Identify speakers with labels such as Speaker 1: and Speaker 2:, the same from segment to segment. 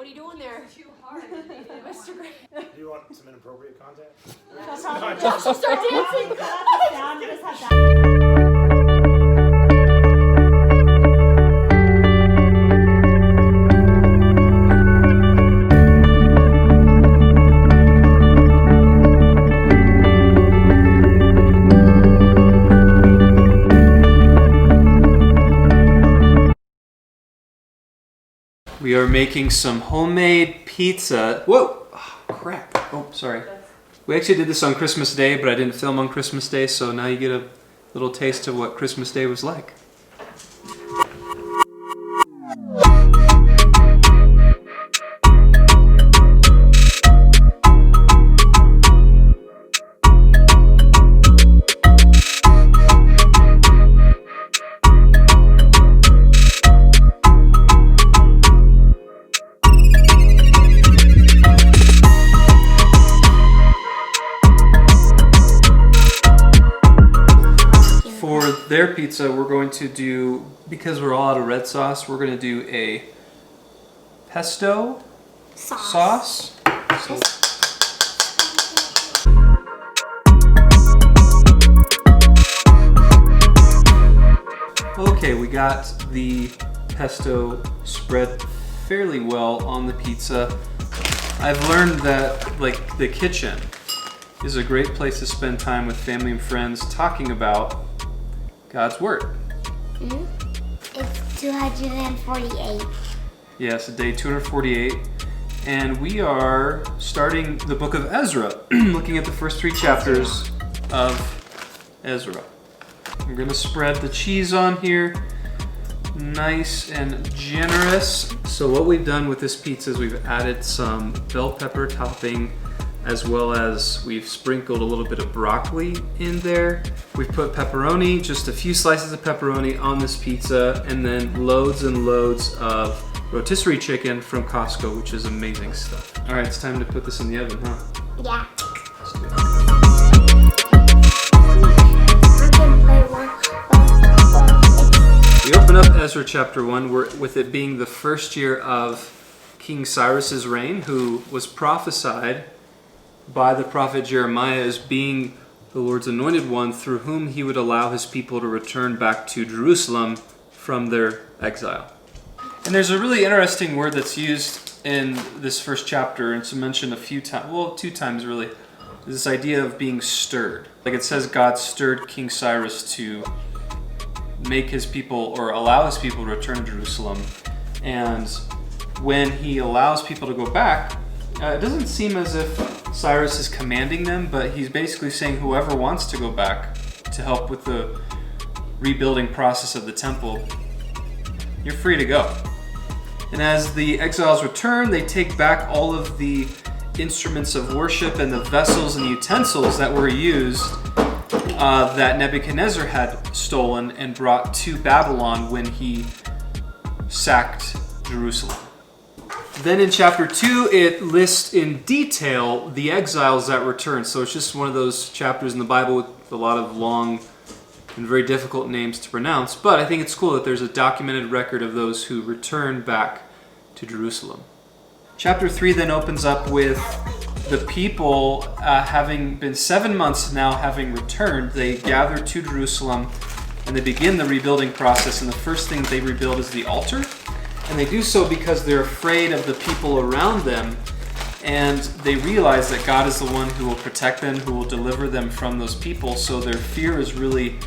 Speaker 1: you doing there?
Speaker 2: Too hard.
Speaker 1: Mr. Gray.
Speaker 3: Do you want some inappropriate content?
Speaker 1: She'll start dancing.
Speaker 4: We are making some homemade pizza. Whoa! Oh, crap. Oh, sorry. We actually did this on Christmas Day, but I didn't film on Christmas Day, so now you get a little taste of what Christmas Day was like. For their pizza, we're going to do, because we're all out of red sauce, we're going to do a pesto sauce. So, okay, we got the pesto spread fairly well on the pizza. I've learned that, like, the kitchen is a great place to spend time with family and friends talking about God's Word.
Speaker 5: Mm-hmm. It's 248.
Speaker 4: Yes, day 248. And we are starting the book of Ezra, looking at the first 3 chapters of Ezra. I'm going to spread the cheese on here, nice and generous. So what we've done with this pizza is we've added some bell pepper topping, as well as we've sprinkled a little bit of broccoli in there. We've put pepperoni, just a few slices of pepperoni on this pizza, and then loads and loads of rotisserie chicken from Costco, which is amazing stuff. All right, it's time to put this in the oven, huh?
Speaker 5: Yeah.
Speaker 4: Let's do it. We open up Ezra chapter 1, with it being the first year of King Cyrus's reign, who was prophesied by the prophet Jeremiah as being the Lord's anointed one, through whom he would allow his people to return back to Jerusalem from their exile. And there's a really interesting word that's used in this first chapter, and it's mentioned a few times, well, 2 times really, this idea of being stirred. Like it says God stirred King Cyrus to make his people, or allow his people to return to Jerusalem. And when he allows people to go back, it doesn't seem as if Cyrus is commanding them, but he's basically saying whoever wants to go back to help with the rebuilding process of the temple, you're free to go. And as the exiles return, they take back all of the instruments of worship and the vessels and utensils that were used that Nebuchadnezzar had stolen and brought to Babylon when he sacked Jerusalem. Then in chapter 2, it lists in detail the exiles that returned. So it's just one of those chapters in the Bible with a lot of long and very difficult names to pronounce. But I think it's cool that there's a documented record of those who returned back to Jerusalem. Chapter 3 then opens up with the people having been 7 months now having returned. They gather to Jerusalem and they begin the rebuilding process. And the first thing they rebuild is the altar. And they do so because they're afraid of the people around them, and they realize that God is the one who will protect them, who will deliver them from those people. So their fear is really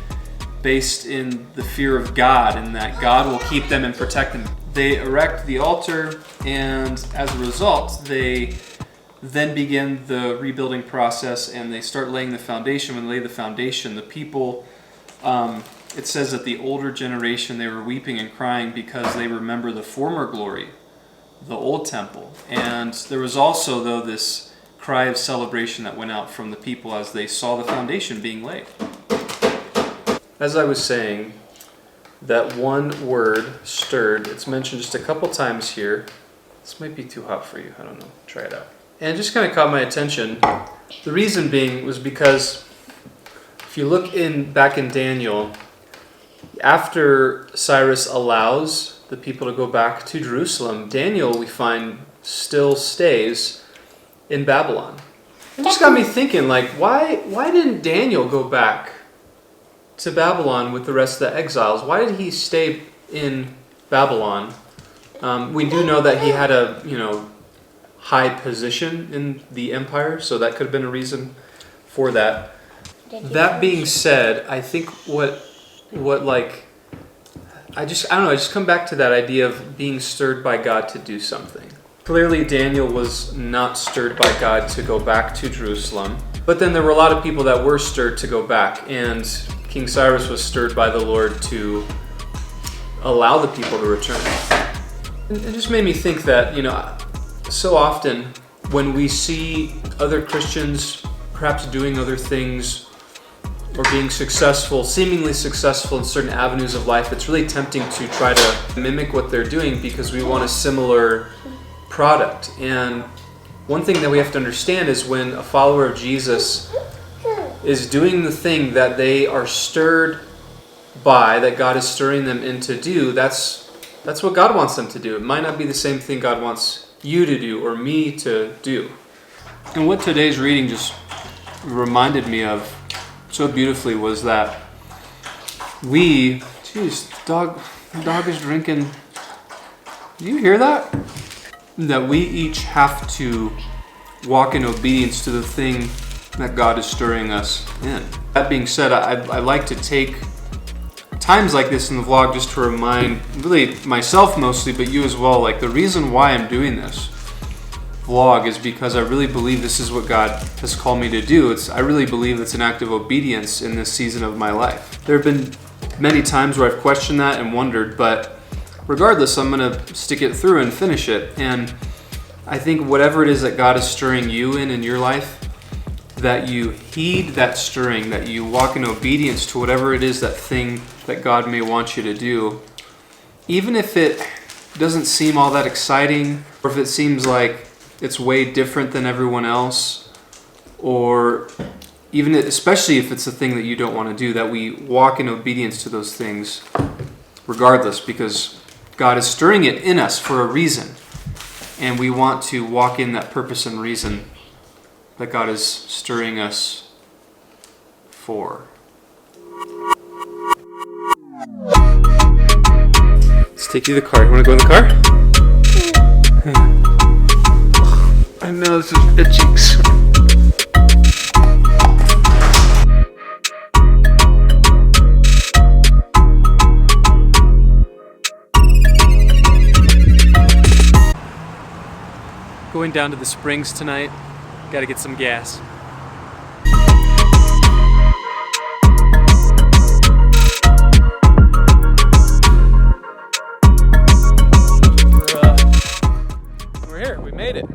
Speaker 4: based in the fear of God, and that God will keep them and protect them. They erect the altar, and as a result, they then begin the rebuilding process, and they start laying the foundation. When they lay the foundation, the people, it says that the older generation, they were weeping and crying because they remember the former glory, the old temple. And there was also, though, this cry of celebration that went out from the people as they saw the foundation being laid. As I was saying, that one word, stirred, it's mentioned just a couple times here. This might be too hot for you, I don't know, try it out. And it just kind of caught my attention. The reason being was because if you look back in Daniel, after Cyrus allows the people to go back to Jerusalem, Daniel, we find, still stays in Babylon. It just got me thinking, like, why didn't Daniel go back to Babylon with the rest of the exiles? Why did he stay in Babylon? We do know that he had a, high position in the empire, so that could have been a reason for that. That being said, I think I just come back to that idea of being stirred by God to do something. Clearly, Daniel was not stirred by God to go back to Jerusalem, but then there were a lot of people that were stirred to go back, and King Cyrus was stirred by the Lord to allow the people to return. It just made me think that, so often when we see other Christians perhaps doing other things or being successful, seemingly successful in certain avenues of life, it's really tempting to try to mimic what they're doing because we want a similar product. And one thing that we have to understand is when a follower of Jesus is doing the thing that they are stirred by, that God is stirring them into do, that's what God wants them to do. It might not be the same thing God wants you to do or me to do. And what today's reading just reminded me of so beautifully was that the dog is drinking. Do you hear that? That we each have to walk in obedience to the thing that God is stirring us in. That being said, I like to take times like this in the vlog just to remind, really myself mostly, but you as well, like the reason why I'm doing this vlog is because I really believe this is what God has called me to do. I really believe it's an act of obedience in this season of my life. There have been many times where I've questioned that and wondered, but regardless, I'm going to stick it through and finish it. And I think whatever it is that God is stirring you in your life, that you heed that stirring, that you walk in obedience to whatever it is, that thing that God may want you to do, even if it doesn't seem all that exciting, or if it seems like it's way different than everyone else, or even especially if it's a thing that you don't want to do, that we walk in obedience to those things regardless, because God is stirring it in us for a reason, and we want to walk in that purpose and reason that God is stirring us for. Let's take you to the car. You want to go in the car? I know this is itchy. Going down to the Springs tonight. Got to get some gas. We're here. We made it.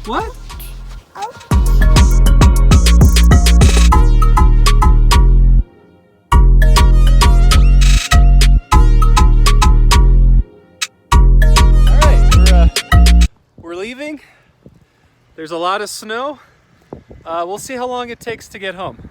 Speaker 4: What? We're leaving. There's a lot of snow. We'll see how long it takes to get home.